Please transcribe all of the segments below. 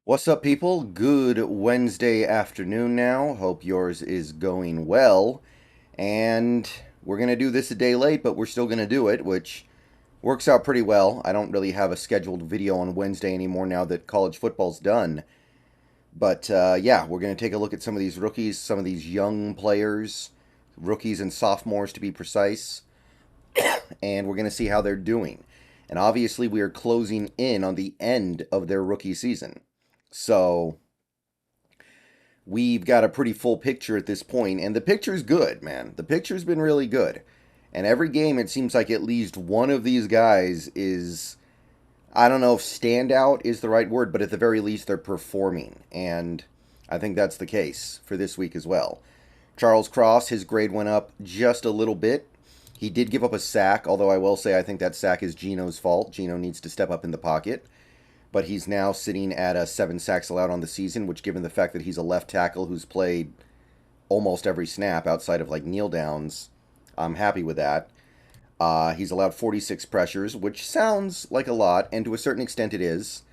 What's up, people? Good Wednesday afternoon now. Hope yours is going well. And we're going to do this a day late, but we're still going to do it, which works out pretty well. I don't really have a scheduled video on Wednesday anymore now that college football's done. But yeah, we're going to take a look at some of these rookies, some of these young players, rookies and sophomores to be precise, and we're going to see how they're doing. And obviously, we are closing in on the end of their rookie season. So we've got a pretty full picture at this point, and the picture's good, man. The picture's been really good. And every game, it seems like at least one of these guys is, I don't know if standout is the right word, but at the very least, they're performing. And I think that's the case for this week as well. Charles Cross, his grade went up just a little bit. He did give up a sack, although I will say I think that sack is Gino's fault. Gino needs to step up in the pocket. But he's now sitting at 7 sacks allowed on the season, which, given the fact that he's a left tackle who's played almost every snap outside of like kneel downs, I'm happy with that. He's allowed 46 pressures, which sounds like a lot, and to a certain extent it is.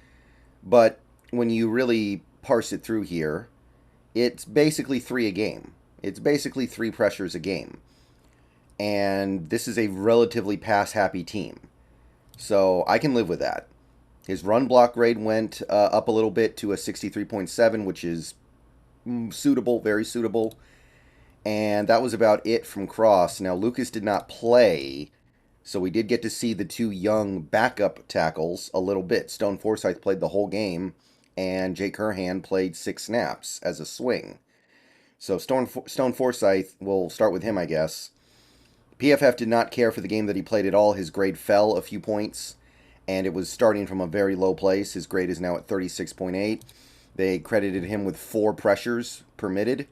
But when you really parse it through here, it's basically 3 a game. It's basically 3 pressures a game. And this is a relatively pass-happy team. So I can live with that. His run block grade went up a little bit to a 63.7, which is suitable, very suitable. And that was about it from Cross. Now, Lucas did not play, so we did get to see the 2 young backup tackles a little bit. Stone Forsythe played the whole game, and Jake Curhan played 6 snaps as a swing. So Stone Forsythe, we'll start with him, I guess. PFF did not care for the game that he played at all. His grade fell a few points, and it was starting from a very low place. His grade is now at 36.8. They credited him with 4 pressures permitted.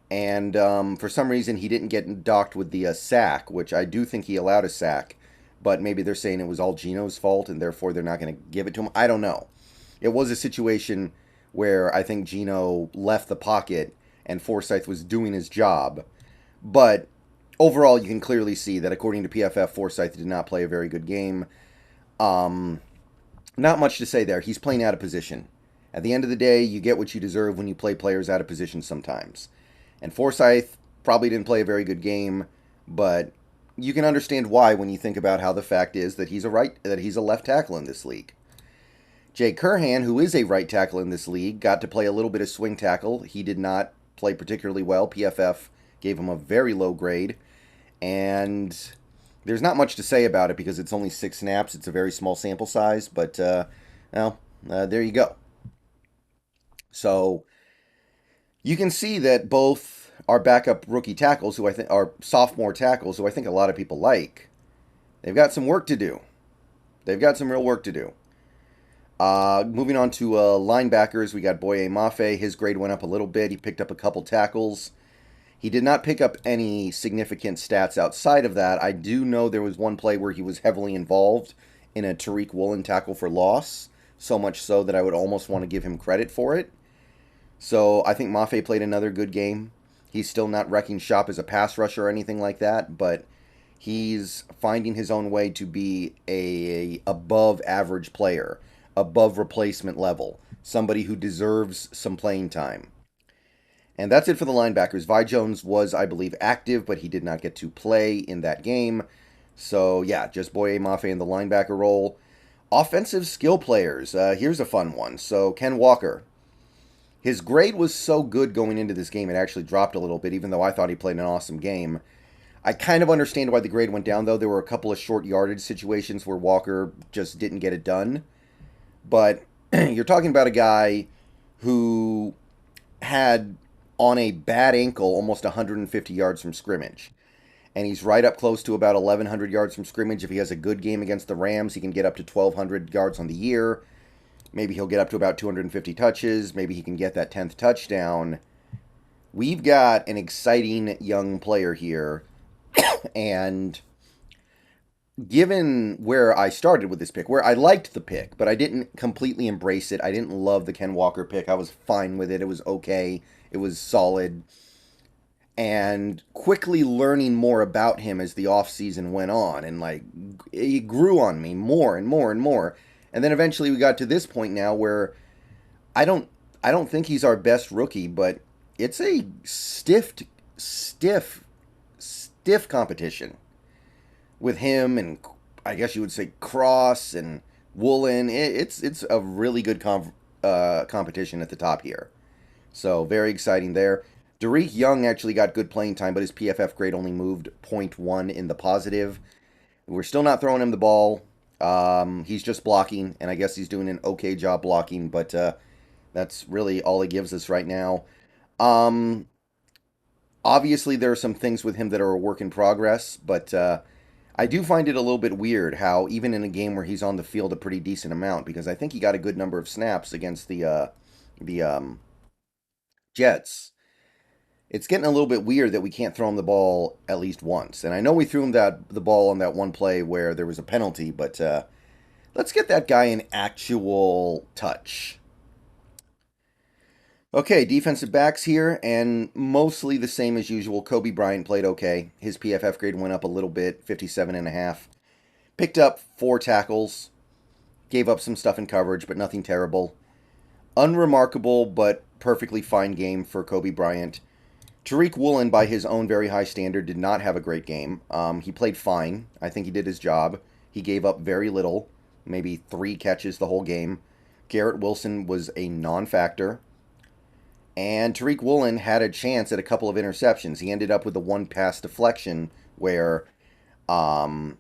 And for some reason, he didn't get docked with the sack, which I do think he allowed a sack. But maybe they're saying it was all Gino's fault, and therefore they're not going to give it to him. I don't know. It was a situation where I think Gino left the pocket, and Forsythe was doing his job. But overall, you can clearly see that according to PFF, Forsythe did not play a very good game. Not much to say there. He's playing out of position. At the end of the day, you get what you deserve when you play players out of position sometimes. And Forsythe probably didn't play a very good game, but you can understand why when you think about how the fact is that he's a left tackle in this league. Jake Curhan, who is a right tackle in this league, got to play a little bit of swing tackle. He did not play particularly well. PFF gave him a very low grade, and there's not much to say about it because it's only 6 snaps. It's a very small sample size, but there you go. So you can see that both our backup rookie tackles, who I think are sophomore tackles, who I think a lot of people like, they've got some work to do. They've got some real work to do. Moving on to linebackers, we got Boye Mafe. His grade went up a little bit. He picked up a couple tackles. He did not pick up any significant stats outside of that. I do know there was one play where he was heavily involved in a Tariq Woolen tackle for loss, so much so that I would almost want to give him credit for it. So I think Mafe played another good game. He's still not wrecking shop as a pass rusher or anything like that, but he's finding his own way to be a above average player, above replacement level, somebody who deserves some playing time. And that's it for the linebackers. Vi Jones was, I believe, active, but he did not get to play in that game. So, yeah, just Boye Mafe in the linebacker role. Offensive skill players. Here's a fun one. So, Ken Walker. His grade was so good going into this game, it actually dropped a little bit, even though I thought he played an awesome game. I kind of understand why the grade went down, though. There were a couple of short yardage situations where Walker just didn't get it done. But you're talking about a guy who had, on a bad ankle, almost 150 yards from scrimmage. And he's right up close to about 1,100 yards from scrimmage. If he has a good game against the Rams, he can get up to 1,200 yards on the year. Maybe he'll get up to about 250 touches. Maybe he can get that 10th touchdown. We've got an exciting young player here. And given where I started with this pick, where I liked the pick, but I didn't completely embrace it. I didn't love the Ken Walker pick. I was fine with it. It was okay. It was solid. And quickly learning more about him as the offseason went on. And, like, it grew on me more and more and more. And then eventually we got to this point now where I don't I don't think he's our best rookie, but it's a stiff, stiff competition with him and I guess you would say Cross and Woolen. It's a really good competition at the top here. So very exciting there. Derek Young actually got good playing time, but his PFF grade only moved zero point 0.1 in the positive. We're still not throwing him the ball. He's just blocking, and I guess he's doing an okay job blocking, but that's really all he gives us right now. Um, Obviously, there are some things with him that are a work in progress, but I do find it a little bit weird how even in a game where he's on the field a pretty decent amount, because I think he got a good number of snaps against the Jets. It's getting a little bit weird that we can't throw him the ball at least once. And I know we threw him the ball on that one play where there was a penalty, but let's get that guy an actual touch. Okay, defensive backs here, and mostly the same as usual. Kobe Bryant played okay. His PFF grade went up a little bit, 57.5. Picked up 4 tackles, gave up some stuff in coverage, but nothing terrible. Unremarkable, but perfectly fine game for Kobe Bryant. Tariq Woolen, by his own very high standard, did not have a great game. He played fine. I think he did his job. He gave up very little, maybe 3 catches the whole game. Garrett Wilson was a non-factor. And Tariq Woolen had a chance at a couple of interceptions. He ended up with a one pass deflection where um,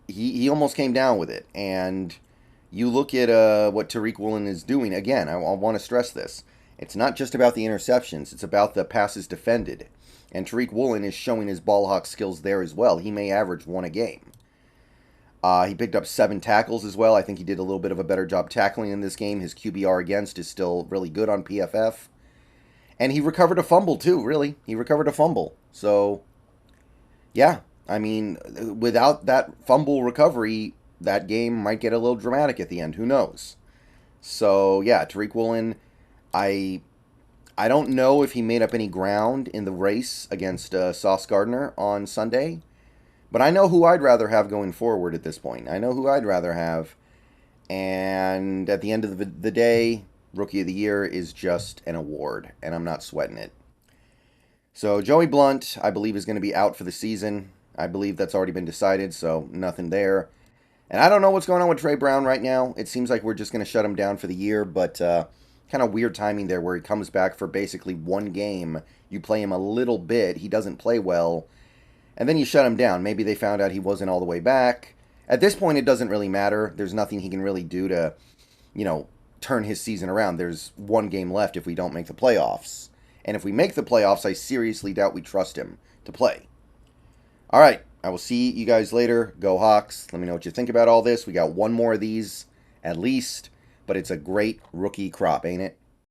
he almost came down with it. And you look at what Tariq Woolen is doing. Again, I want to stress this. It's not just about the interceptions. It's about the passes defended. And Tariq Woolen is showing his ball hawk skills there as well. He may average 1 a game. He picked up 7 tackles as well. I think he did a little bit of a better job tackling in this game. His QBR against is still really good on PFF. And he recovered a fumble too, really. He recovered a fumble. So, yeah. I mean, without that fumble recovery, that game might get a little dramatic at the end. Who knows? So, yeah, Tariq Woolen, I I don't know if he made up any ground in the race against Sauce Gardner on Sunday, but I know who I'd rather have going forward at this point. I know who I'd rather have. And at the end of the day, Rookie of the Year is just an award, and I'm not sweating it. So Joey Blunt, I believe, is going to be out for the season. I believe that's already been decided, so nothing there. And I don't know what's going on with Trey Brown right now. It seems like we're just going to shut him down for the year, but kind of weird timing there where he comes back for basically 1 game. You play him a little bit, he doesn't play well, and then you shut him down. Maybe they found out he wasn't all the way back. At this point, it doesn't really matter. There's nothing he can really do to, turn his season around. There's 1 game left if we don't make the playoffs. And if we make the playoffs, I seriously doubt we trust him to play. All right, I will see you guys later. Go Hawks. Let me know what you think about all this. We got 1 more of these at least, but it's a great rookie crop, ain't it?